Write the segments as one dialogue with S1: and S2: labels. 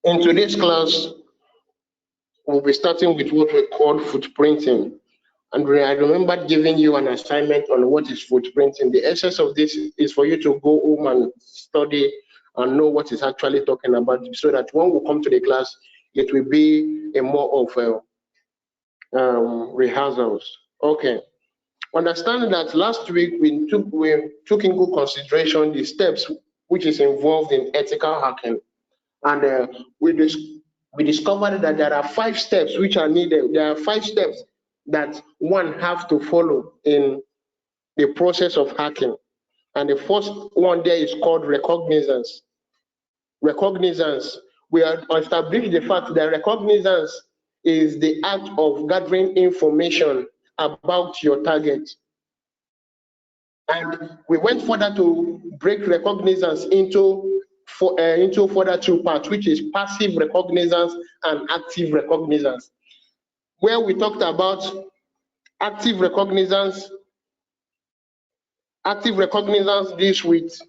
S1: In today's class, we'll be starting with what we call footprinting. And I remember giving you an assignment on what is footprinting. The essence of this is for you to go home and study and know what it's actually talking about, so that when we come to the class, it will be a more of rehearsals. Okay. Understanding that last week we took into consideration the steps which is involved in ethical hacking, and we discovered that there are 5 steps which are needed. There are 5 steps that one have to follow in the process of hacking, and the first one there is called recognizance. Recognizance. We have established the fact that recognizance is the act of gathering information about your target. And we went further to break recognizance into further 2 parts, which is passive recognizance and active recognizance, where we talked about active recognizance. Active recognizance deals with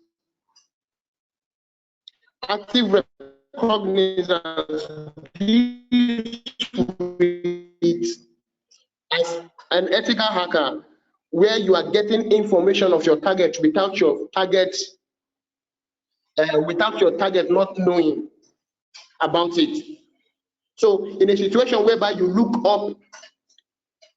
S1: as an ethical hacker, where you are getting information of your target without your target not knowing about it. So in a situation whereby you look up,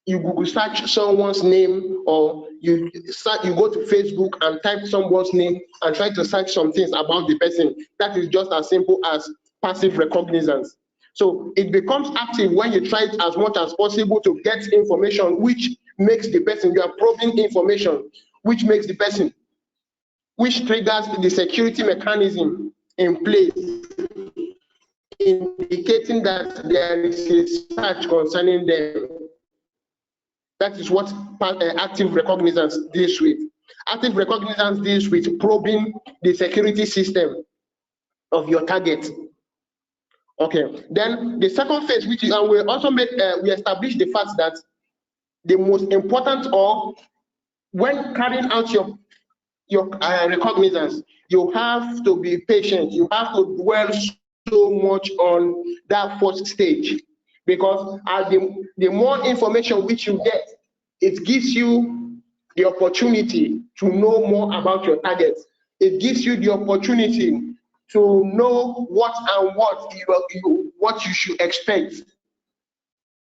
S1: you Google search someone's name, or you go to Facebook and type someone's name and try to search some things about the person, that is just as simple as passive recognizance. So it becomes active when you try it as much as possible to get information which makes the person, you are probing information which makes the person, which triggers the security mechanism in place, indicating that there is a search concerning them. That is what active recognizance deals with. Active recognizance deals with probing the security system of your target. Okay. Then the second phase, which is, and we also we established the fact that the most important, or when carrying out your recognizance, you have to be patient. You have to dwell so much on that first stage, because the more information which you get, it gives you the opportunity to know more about your target. It gives you the opportunity to know what you should expect.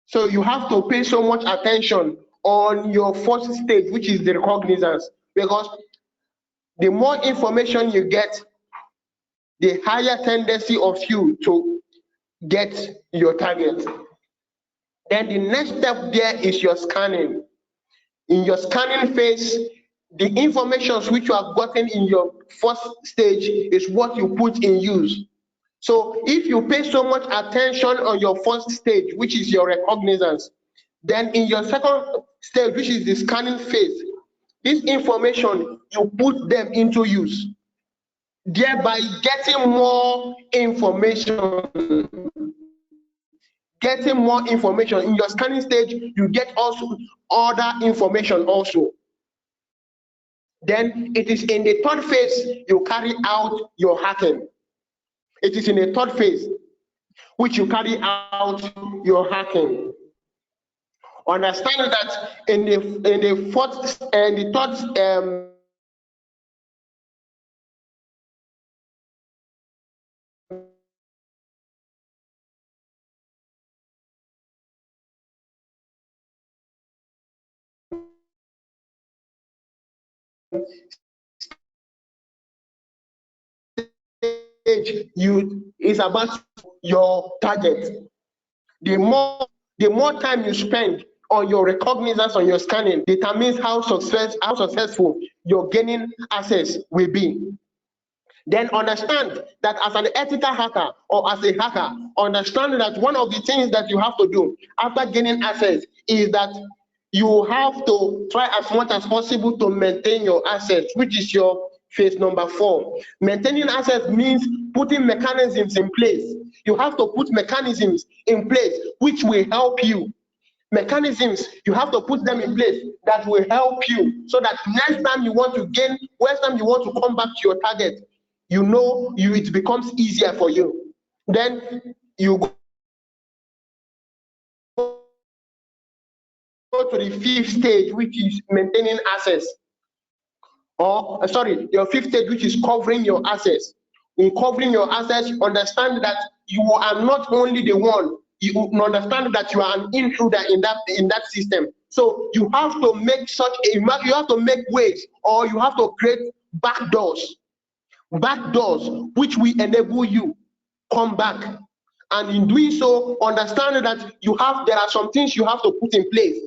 S1: So you have to pay so much attention on your first stage, which is the recognizance, because the more information you get, the higher tendency of you to get your target. Then the next step there is your scanning. In your scanning phase, the information which you have gotten in your first stage is what you put in use. So if you pay so much attention on your first stage, which is your recognizance, then in your second stage, which is the scanning phase, this information, you put them into use, thereby getting more information. Getting more information. In your scanning stage, you get also other information also. Then it is in the third phase you carry out your hacking. It is in the third phase which you carry out your hacking. Understand that in the fourth and the third is about your target. The more time you spend on your recognizance, on your scanning, determines how successful your gaining access will be. Then understand that as an ethical hacker or as a hacker, understand that one of the things that you have to do after gaining access is that you have to try as much as possible to maintain your assets, which is your phase number 4. Maintaining assets means putting mechanisms in place. You have to put mechanisms in place which will help you. Mechanisms, you have to put them in place that will help you, so that next time you want to come back to your target, it becomes easier for you. Then you go to the fifth stage, which is maintaining access. Or sorry, your fifth stage, which is covering your assets. In covering your assets, understand that you are not only the one. You understand that you are an intruder in that system. So you have to make you have to make ways, or you have to create backdoors which will enable you come back. And in doing so, understand that there are some things you have to put in place.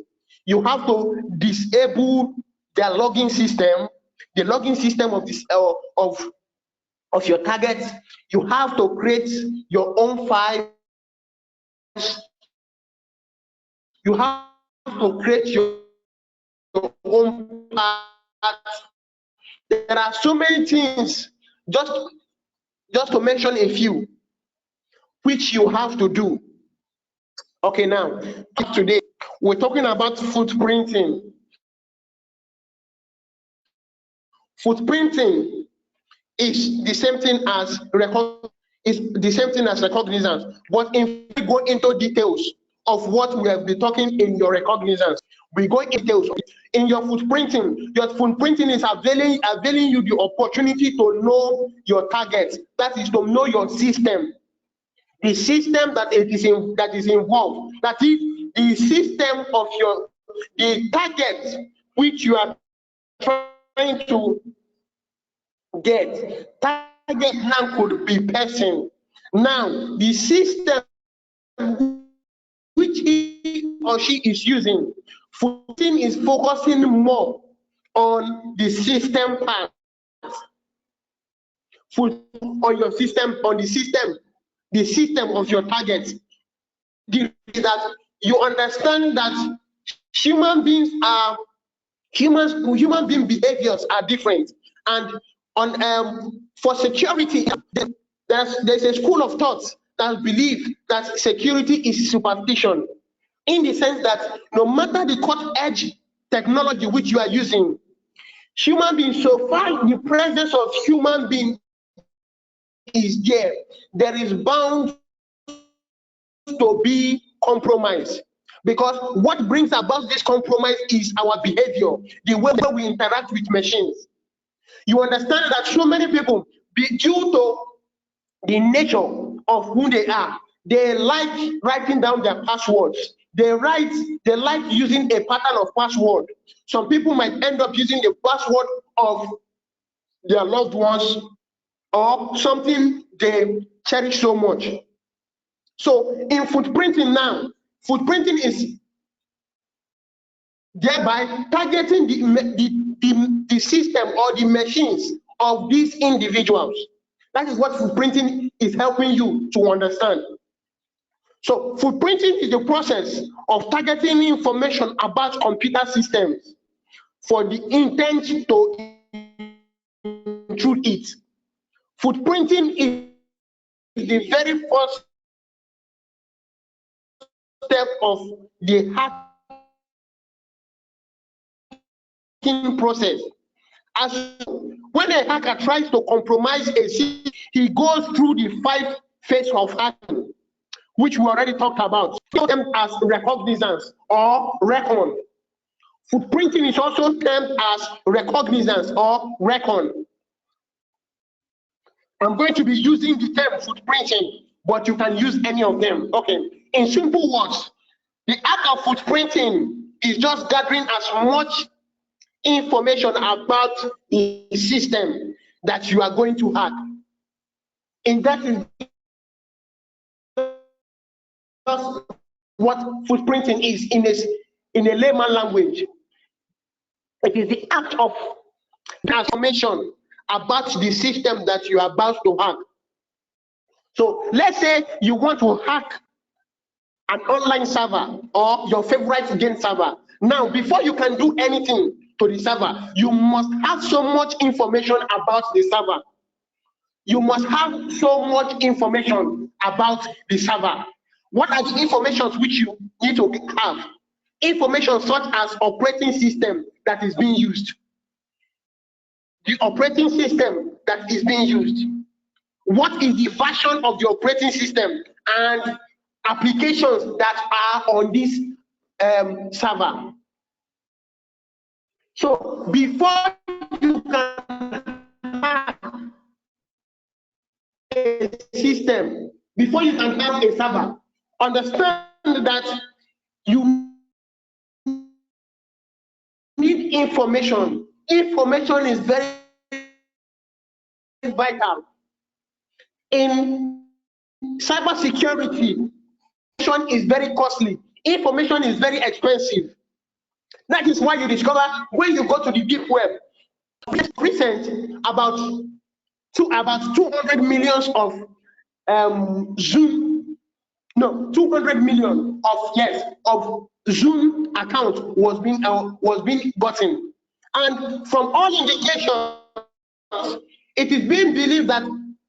S1: You have to disable their logging system, the logging system of this of your targets. You have to create your own files. You have to create your own paths. There are so many things, just to mention a few, which you have to do. Okay, now today we're talking about footprinting. Footprinting is the same thing as recognizance. But if we go into details of what we have been talking in your recognizance, we go into details. In your footprinting is availing you the opportunity to know your target. That is to know your system, the system that is involved. That is the system of the target which you are trying to get. Target now could be person. Now the system which he or she is using, footprinting is focusing more on the system part. On your system, on the system of your target. That you understand that human being behaviors are different, and for security, there's a school of thought that believe that security is superstition, in the sense that no matter the cut edge technology which you are using, human beings, so far the presence of human being is there is bound to be compromise, because what brings about this compromise is our behavior, the way we interact with machines. You understand that so many people, due to the nature of who they are, they like writing down their passwords. They like using a pattern of password. Some people might end up using the password of their loved ones or something they cherish so much. So in footprinting now, footprinting is thereby targeting the system or the machines of these individuals. That is what footprinting is helping you to understand. So footprinting is the process of targeting information about computer systems for the intent to intrude it. Footprinting is the very first step of the hacking process. As when a hacker tries to compromise a system, he goes through the 5 phases of hacking, which we already talked about. Them as recognizance or recon. Footprinting is also termed as recognizance or recon. I'm going to be using the term footprinting, but you can use any of them. Okay. In simple words, the act of footprinting is just gathering as much information about the system that you are going to hack. And that is just what footprinting is in a layman language. It is the act of transformation about the system that you are about to hack. So let's say you want to hack an online server or your favorite game server. Now, before you can do anything to the server, you must have so much information about the server. You must have so much information about the server. What are the informations which you need to have? Information such as operating system that is being used. The operating system that is being used. what is the version of the operating system and applications that are on this server. So before you can have a system, before you can have a server, understand that you need information. Information is very vital. In cybersecurity, information is very costly. Information is very expensive. That is why you discover when you go to the deep web, recent about 200 millions of Zoom, no, 200 million of Zoom account was being gotten, and from all indications, it is being believed that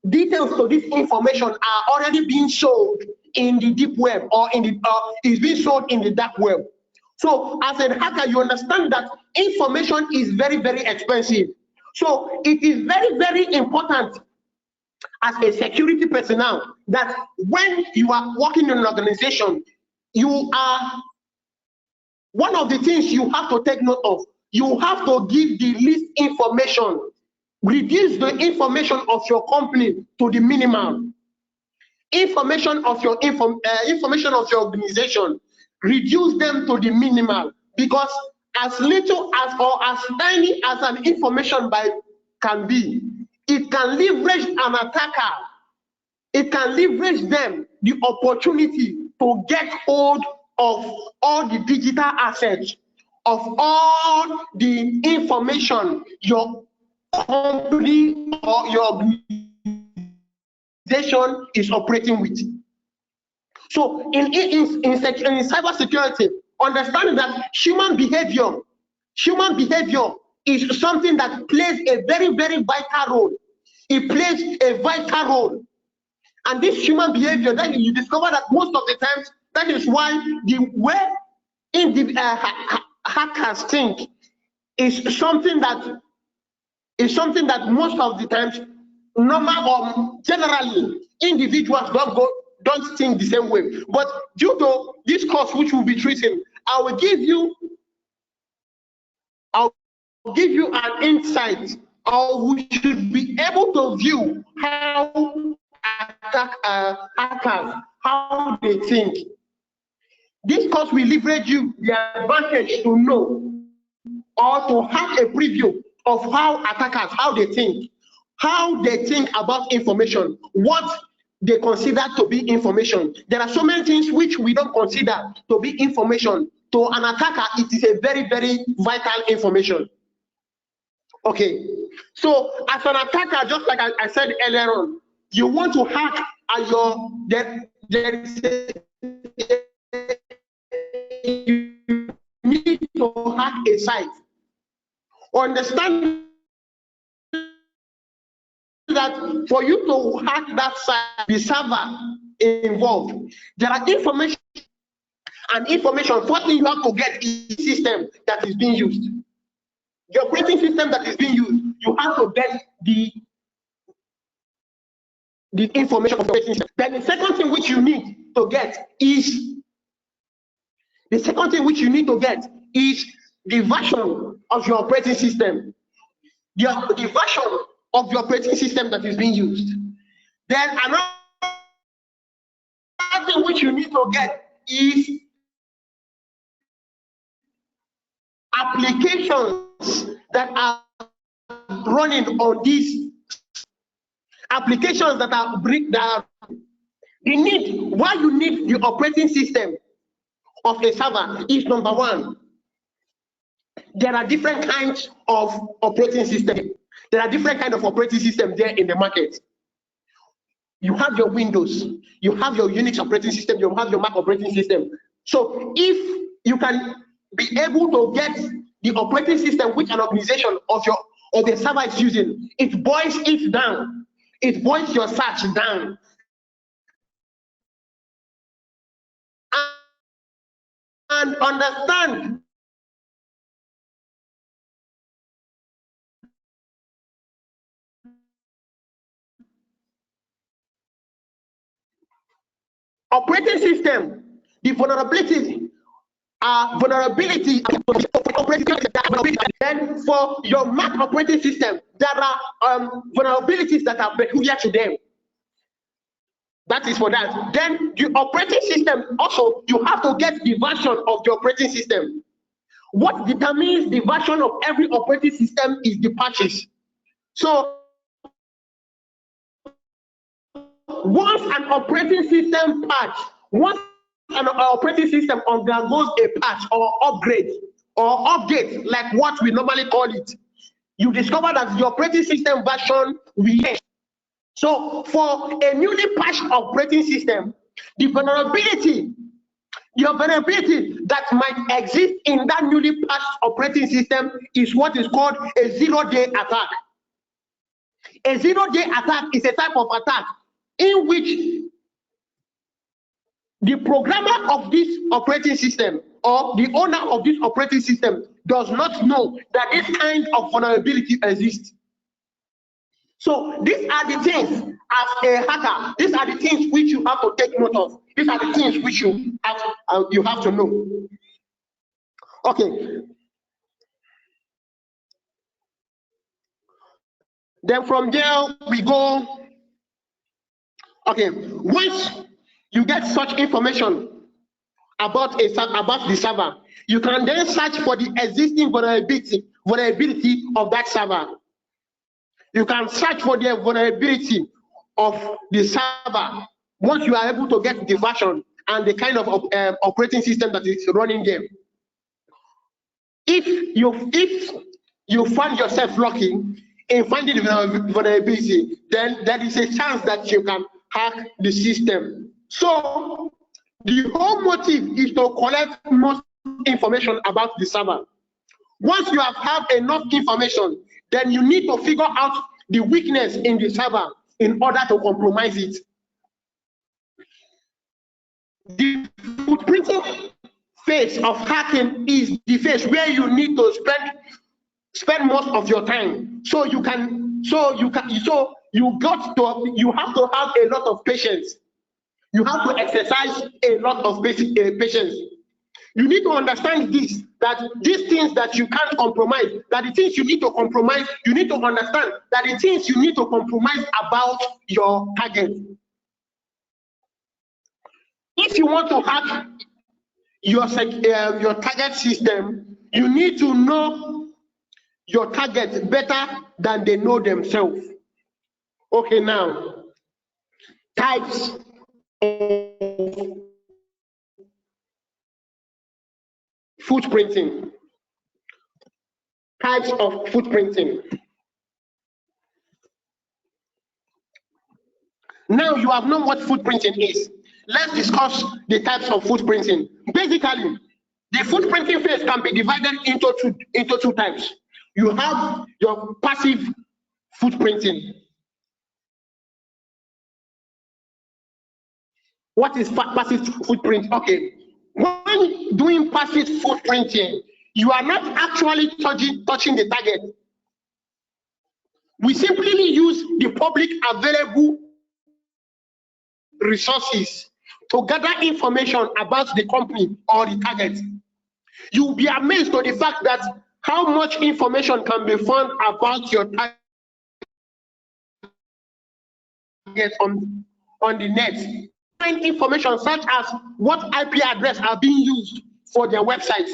S1: details to this information are already being sold in the deep web, or is being sold in the dark web. So as a hacker, you understand that information is very, very expensive. So it is very, very important as a security personnel that when you are working in an organization, you are, one of the things you have to take note of, you have to give the least information, reduce the information of your company to the minimum. Information of your information of your organization, reduce them to the minimal, because as little as or as tiny as an information by can be, it can leverage an attacker. It can leverage them the opportunity to get hold of all the digital assets, of all the information your company or your organization is operating with. So in cybersecurity, understanding that human behavior is something that plays a very, very vital role. It plays a vital role. And this human behavior, then you discover that most of the times, that is why the way hackers think is something that most of the times, normal or generally, individuals don't think the same way. But due to this course which we'll be treating, I'll give you an insight, or we should be able to view how hackers, how they think. This course will leverage you the advantage to know or to have a preview of how attackers, how they think about information, what they consider to be information. There are so many things which we don't consider to be information. To an attacker, it is a very, very vital information. Okay, so as an attacker, just like I said earlier on, you want to hack at you need to hack a site. Understand that for you to hack that site, the server involved, there are information, and information, first thing you have to get is the system that is being used. The operating system that is being used, you have to get the information of the operating system. Then the second thing which you need to get is the version of your operating system. The version of the operating system that is being used. Then another thing which you need to get is applications that are running on these applications that are the need. Why you need the operating system of a server is number one. There are different kinds of operating systems. There are different kinds of operating systems there in the market. You have your Windows, you have your Unix operating system, you have your Mac operating system. So if you can be able to get the operating system which an organization of the server is using, it boils it down. It boils your search down. And understand operating system, the vulnerability then for your Mac operating system, there are vulnerabilities that are peculiar to them. That is for that. Then the operating system also, you have to get the version of the operating system. What determines the version of every operating system is the patches. So once an operating system patch, once an operating system undergoes a patch or upgrade or update, like what we normally call it, you discover that the operating system version will change. So for a newly patched operating system, the vulnerability that might exist in that newly patched operating system is what is called a zero-day attack. A zero-day attack is a type of attack in which the programmer of this operating system or the owner of this operating system does not know that this kind of vulnerability exists. So these are the things, as a hacker, these are the things which you have to take note of. These are the things which you have to know. Okay. Then from there we go. Okay, once you get such information about the server, you can then search for the existing vulnerability of that server. You can search for the vulnerability of the server once you are able to get the version and the kind of operating system that is running there. If you find yourself lucky in finding the vulnerability, then there is a chance that you can hack the system. So the whole motive is to collect most information about the server. Once you have enough information, then you need to figure out the weakness in the server in order to compromise it. The footprinting phase of hacking is the phase where you need to spend most of your time. So you have to have a lot of patience. You have to exercise a lot of patience. You need to understand this, that these things that you can't compromise, that the things you need to compromise, you need to understand that the things you need to compromise about your target. If you want to hack your target system, you need to know your target better than they know themselves. Okay, now, types of footprinting. Types of footprinting. Now you have known what footprinting is. Let's discuss the types of footprinting. Basically, the footprinting phase can be divided into two types. You have your passive footprinting. What is passive footprint? Okay, when doing passive footprinting, you are not actually touching the target. We simply use the public available resources to gather information about the company or the target. You'll be amazed to the fact that how much information can be found about your target on the net. Find information such as what IP address are being used for their website,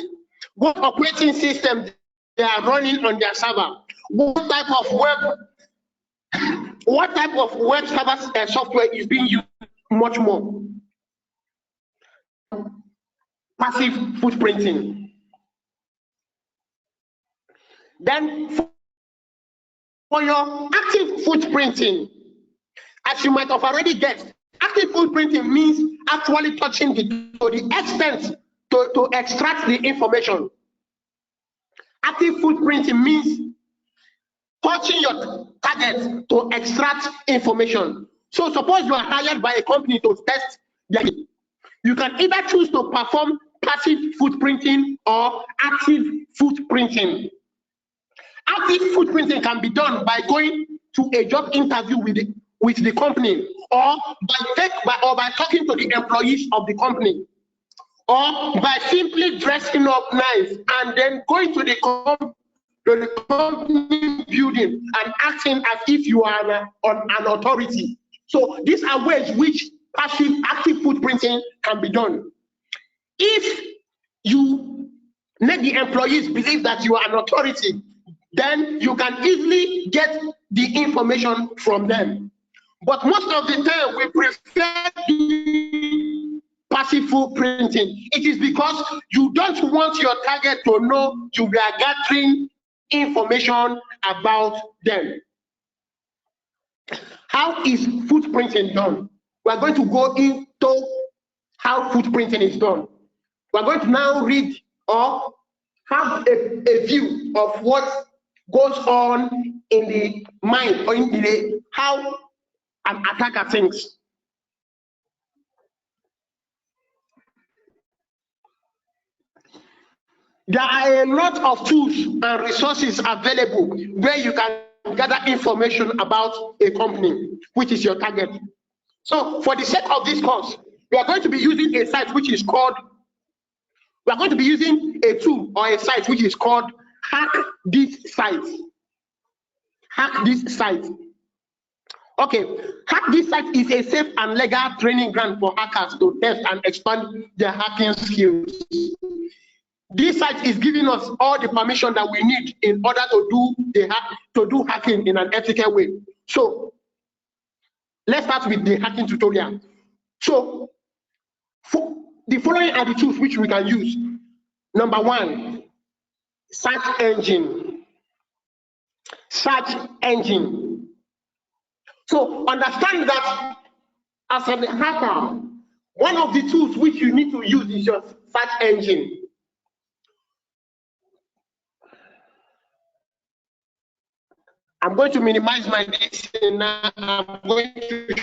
S1: what operating system they are running on their server, what type of web server software is being used, much more. Passive footprinting. Then for your active footprinting, as you might have already guessed, active footprinting means actually touching to the extent to extract the information. Active footprinting means touching your target to extract information. So suppose you are hired by a company to test their, you can either choose to perform passive footprinting or active footprinting. Active footprinting can be done by going to a job interview with with the company, or by talking to the employees of the company, or by simply dressing up nice and then going to the company building and acting as if you are an authority. So these are ways which passive active footprinting can be done. If you make the employees believe that you are an authority, then you can easily get the information from them. But most of the time, we prefer passive footprinting. It is because you don't want your target to know you are gathering information about them. How is footprinting done? We are going to go into how footprinting is done. We are going to now read or have a view of what goes on in the mind or in the how an attacker thinks. There are a lot of tools and resources available where you can gather information about a company, which is your target. So for the sake of this course, we are going to be using a site which is called, we are going to be using a tool or a site which is called Hack This Site. Hack This Site. Okay, Hack This Site is a safe and legal training ground for hackers to test and expand their hacking skills. This site is giving us all the permission that we need in order to do hacking in an ethical way. So let's start with the hacking tutorial. So the following are the tools which we can use. Number one, search engine. Search engine. So understand that as a hacker, one of the tools which you need to use is your search engine. I'm going to minimize my distance now. I'm going to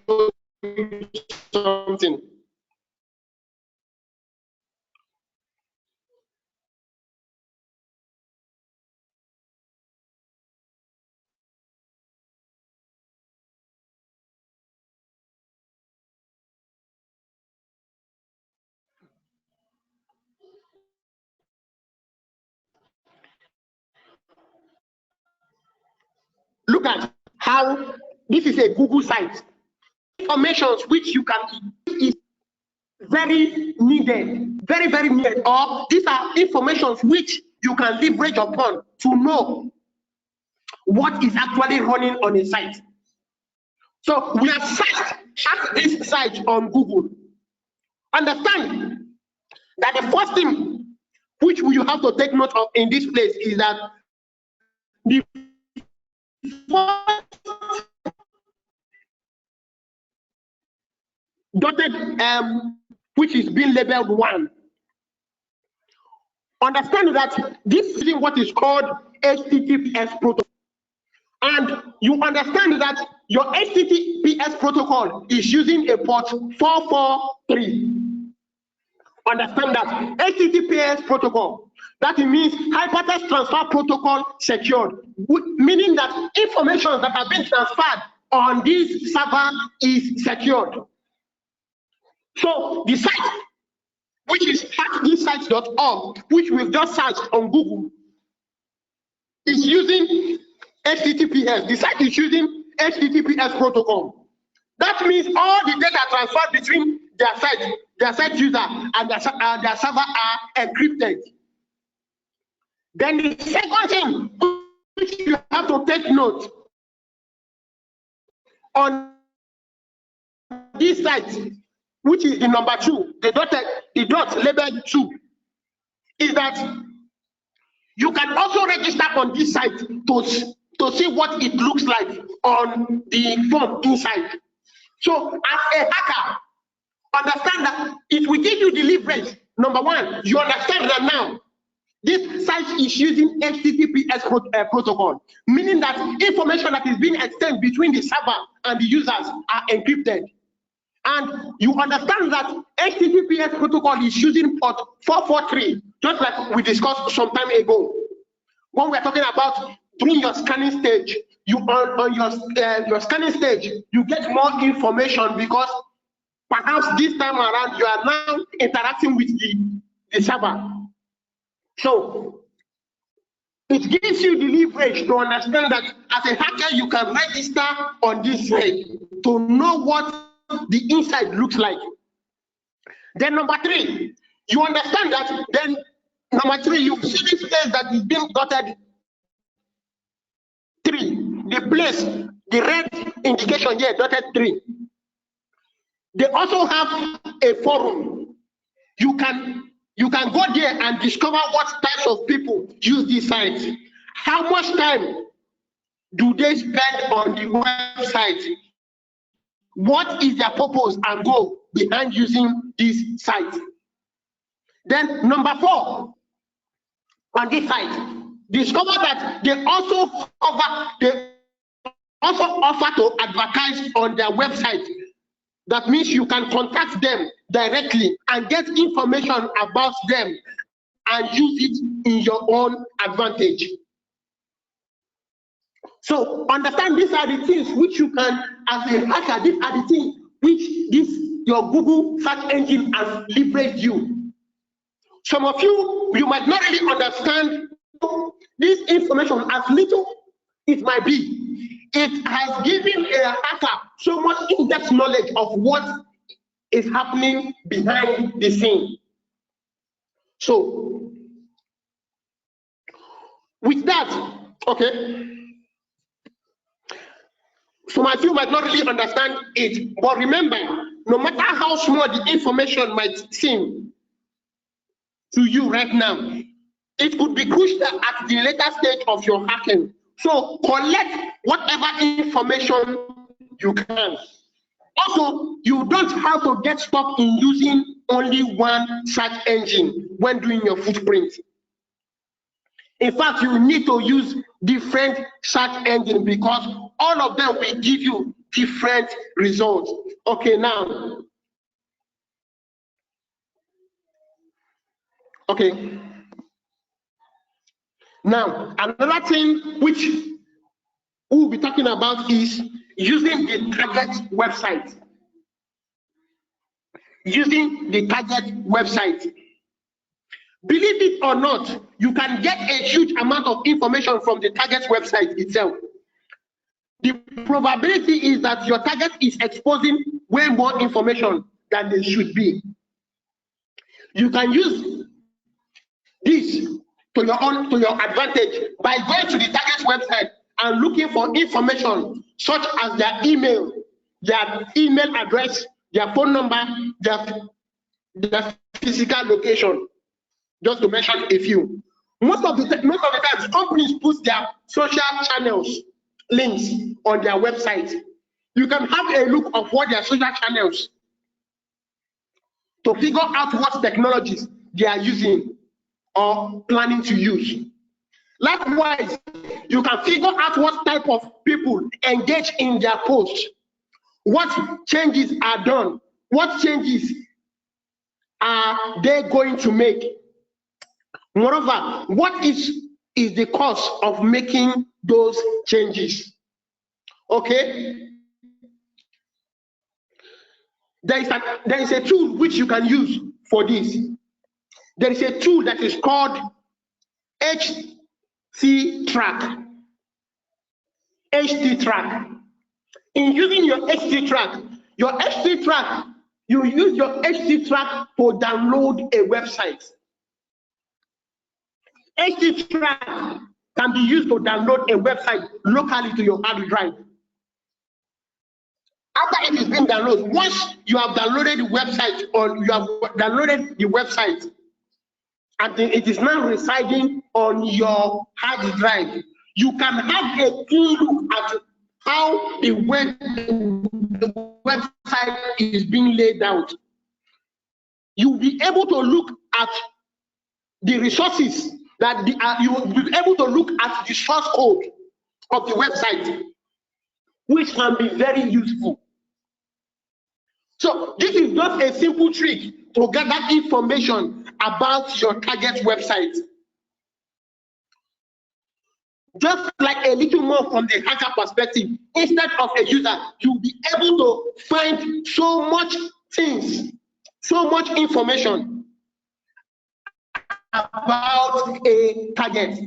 S1: show you something. Look at how this is a Google site. Information which you can is very needed, very, very needed, or these are information which you can leverage upon to know what is actually running on a site. So we have searched at this site on Google. Understand that the first thing which you have to take note of in this place is that the first dotted which is being labeled 1. Understand that this is what is called HTTPS protocol. And you understand that your HTTPS protocol is using a port 443. Understand that HTTPS protocol, that means hypertext transfer protocol secured, meaning that information that have been transferred on this server is secured. So the site, which is hackthissites.org, which we've just searched on Google, is using HTTPS. The site is using HTTPS protocol. That means all the data transferred between their site user and their server are encrypted. Then the second thing which you have to take note on this site, which is the number 2, the dot labeled 2, is that you can also register on this site to see what it looks like on the form inside. So as a hacker, understand that it will give you the leverage. Number 1, you understand that now this site is using HTTPS protocol, meaning that information that is being exchanged between the server and the users are encrypted. And you understand that HTTPS protocol is using port 443, just like we discussed some time ago when we're talking about during your scanning stage, you on your scanning stage, you get more information because perhaps this time around you are now interacting with the server. So it gives you the leverage to understand that as a hacker, you can register on this site to know what the inside looks like. Then number 3, you understand that. Then number 3, you see this place that is being dotted 3, the place, the red indication here, dotted 3. They also have a forum. You can go there and discover what types of people use these sites. How much time do they spend on the website? What is their purpose and goal behind using this site? Then number 4, on this site, discover that they also offer to advertise on their website. That means you can contact them directly and get information about them and use it in your own advantage. So understand these are the things which you can, as a hacker, these are the things which your Google search engine has leveraged you. Some of you might not really understand this information, as little it might be. It has given a hacker so much in-depth knowledge of what is happening behind the scene. So, with that, okay, some of you might not really understand it, but remember, no matter how small the information might seem to you right now, it could be crucial at the later stage of your hacking. So collect whatever information you can. Also, you don't have to get stuck in using only one search engine when doing your footprint. In fact, you need to use different search engines because all of them will give you different results. Okay, now. Okay. Now, another thing which we'll be talking about is using the target website. Using the target website. Believe it or not, you can get a huge amount of information from the target website itself. The probability is that your target is exposing way more information than they should be. You can use this to your advantage by going to the target website and looking for information such as their email address, their phone number, their physical location, just to mention a few. Most of the times, companies put their social channels links on their website. You can have a look of what their social channels to figure out what technologies they are using or planning to use. Likewise, you can figure out what type of people engage in their posts, what changes are done, what changes are they going to make. Moreover, what is the cost of making those changes? Okay. There is a tool which you can use for this. There is a tool that is called HT-Track. HT-Track. In using your HT-Track, you use your HT-Track to download a website. HT-Track can be used to download a website locally to your hard drive. After it is being downloaded, once you have downloaded the website or you have downloaded the website and it is now residing on your hard drive, you can have a key look at how the website is being laid out. You'll be able to look at the resources that you will be able to look at the source code of the website, which can be very useful. So this is just a simple trick to gather information about your target website. just like a little more from the hacker perspective, instead of a user, you'll be able to find so much things, so much information about a target.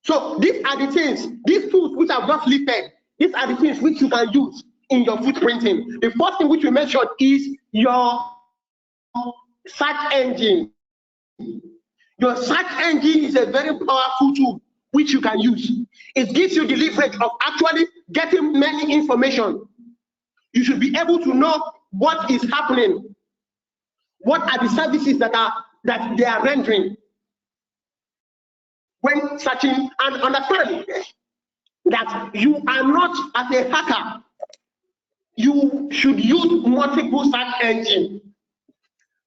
S1: So these are the things, these tools which I've just listed, these are the things which you can use in your footprinting. The first thing which we mentioned is your search engine. Your search engine is a very powerful tool which you can use. It gives you the leverage of actually getting many information. You should be able to know what is happening, what are the services that they are rendering when searching, and understand that you are not, as a hacker, you should use multiple search engines.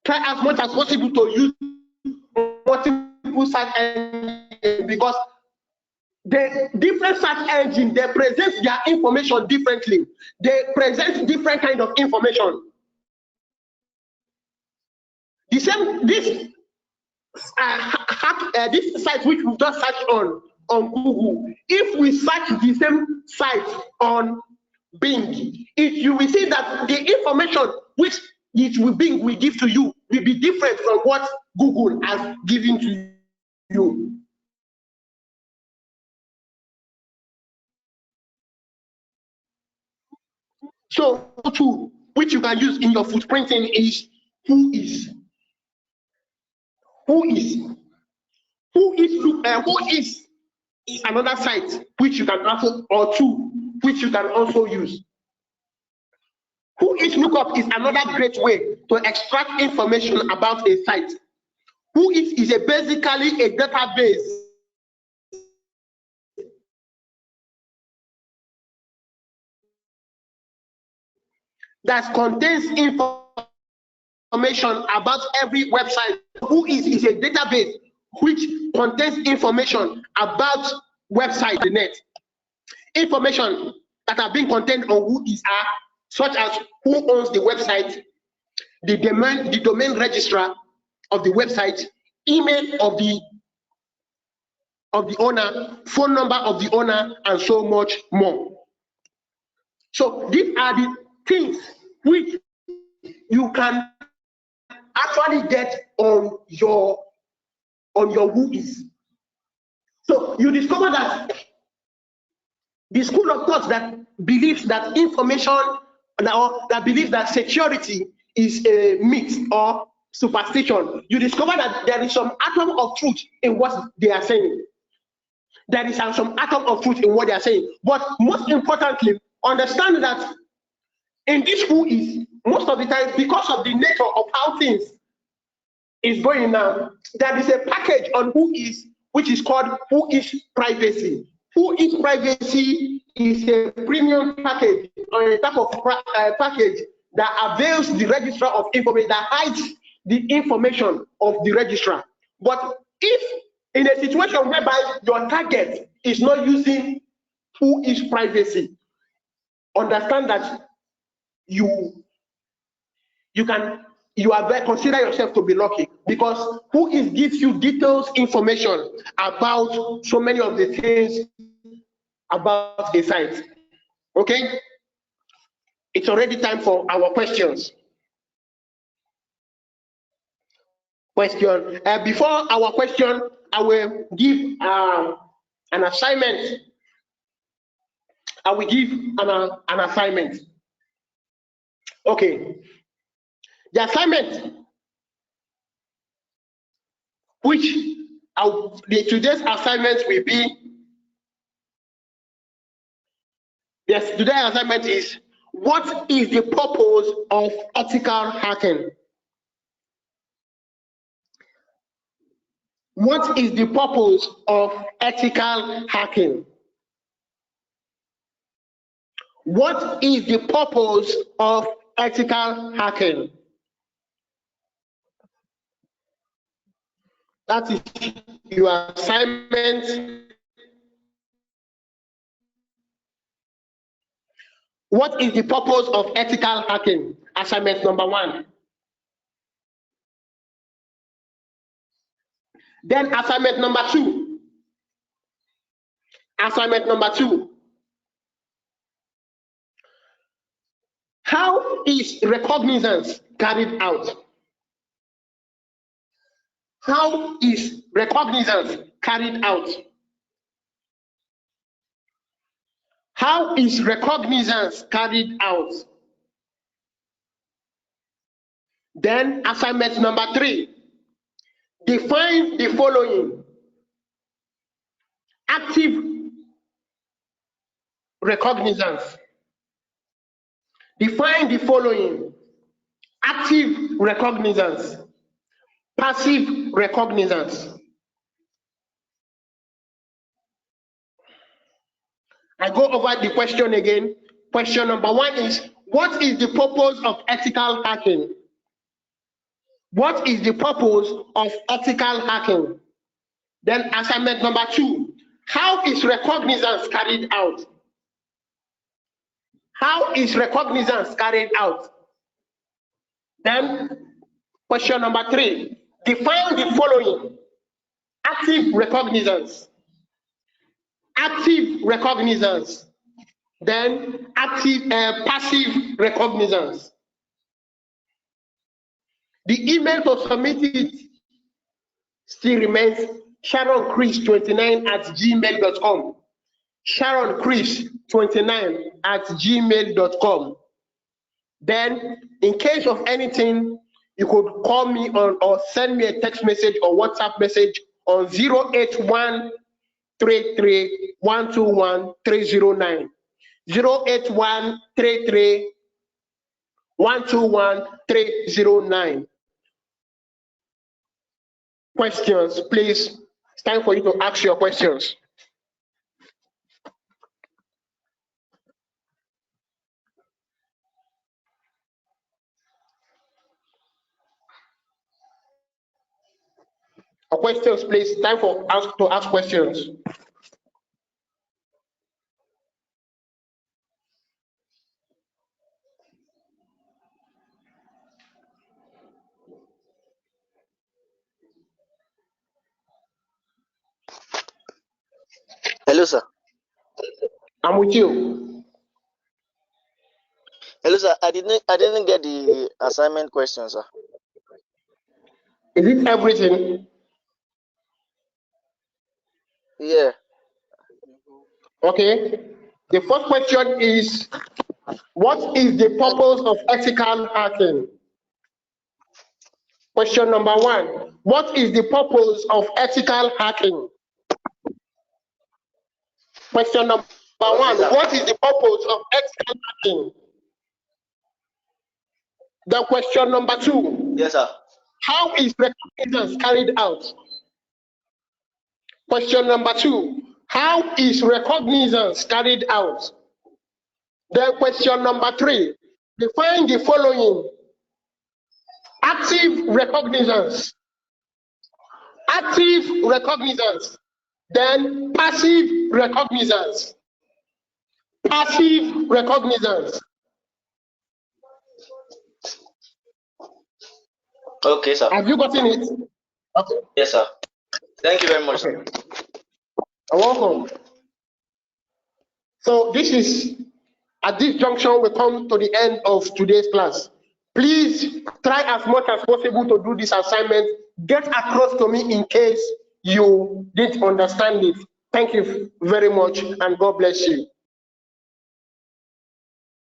S1: Try as much as possible to use multiple search engines, because the different search engines, they present their information differently. They present different kind of information. The same, this site which we just searched on Google, if we search the same site on Bing, you will see that the information which Bing will give to you will be different from what Google has given to you. So, tool which you can use in your footprinting is who is another site which you can also, or tool which you can also use. Who is lookup is another great way to extract information about a site. Who is basically a database that contains information about every website. Who is a database which contains information about website, the net. Information that are being contained on who is are such as who owns the website, the domain registrar of the website, email of the owner, phone number of the owner, and so much more. So these are the things which you can actually get on your who is. So you discover that the school of thought that believes that information, or that believes that security is a myth or superstition, you discover that there is some atom of truth in what they are saying. There is some atom of truth in what they are saying. But most importantly, understand that in this who is, most of the time, because of the nature of how things is going now, there is a package on who is, which is called who is privacy. Who is privacy is a premium package, or a type of package that avails the registrar of information, that hides the information of the registrar. But if in a situation whereby your target is not using who is privacy, understand that you consider yourself to be lucky, because who is gives you details information about so many of the things about a site. Okay, it's already time for our questions. Before our question, I will give an assignment. I will give an assignment. Okay, the assignment which today's assignment will be, yes, today's assignment is, what is the purpose of ethical hacking? What is the purpose of ethical hacking? What is the purpose of ethical hacking? That is your assignment. What is the purpose of ethical hacking? Assignment number 1. Then assignment number 2. Assignment number 2. How is recognizance carried out? How is recognizance carried out? How is recognizance carried out? Then assignment number 3. Define the following. Active recognizance. Define the following. Active recognizance. Passive recognizance. I go over the question again. Question number 1 is, what is the purpose of ethical hacking? What is the purpose of ethical hacking? Then assignment number 2, how is recognizance carried out? How is recognizance carried out? Then question number 3, define the following. Active recognizance. Active recognizance. Then passive recognizance. The email to submit it still remains sharonchris29@gmail.com. sharonchris29@gmail.com. Then, in case of anything, you could call me on or send me a text message or WhatsApp message on 08133121309. 08133121309. Questions, please. It's time for you to ask your questions. Questions, please. Time for us to ask questions.
S2: Hello, sir.
S1: I'm with you.
S2: Hello, sir. I didn't get the assignment question, sir.
S1: Is it everything?
S2: Yeah.
S1: Okay. The first question is, what is the purpose of ethical hacking? Question number 1, what is the purpose of ethical hacking? Question number 1, what is the purpose of ethical hacking? Then question number 2.
S2: Yes, sir.
S1: How is recognizance carried out? Question number 2. How is recognizance carried out? Then question number 3. Define the following. Active recognizance. Active recognizance. Then passive recognizance. Passive recognizance.
S2: Okay, sir.
S1: Have you gotten it? Okay.
S2: Yes, sir. Thank you very much.
S1: Okay. You're welcome. So this is, at this junction, we come to the end of today's class. Please try as much as possible to do this assignment. Get across to me in case you didn't understand it. Thank you very much, and God bless you.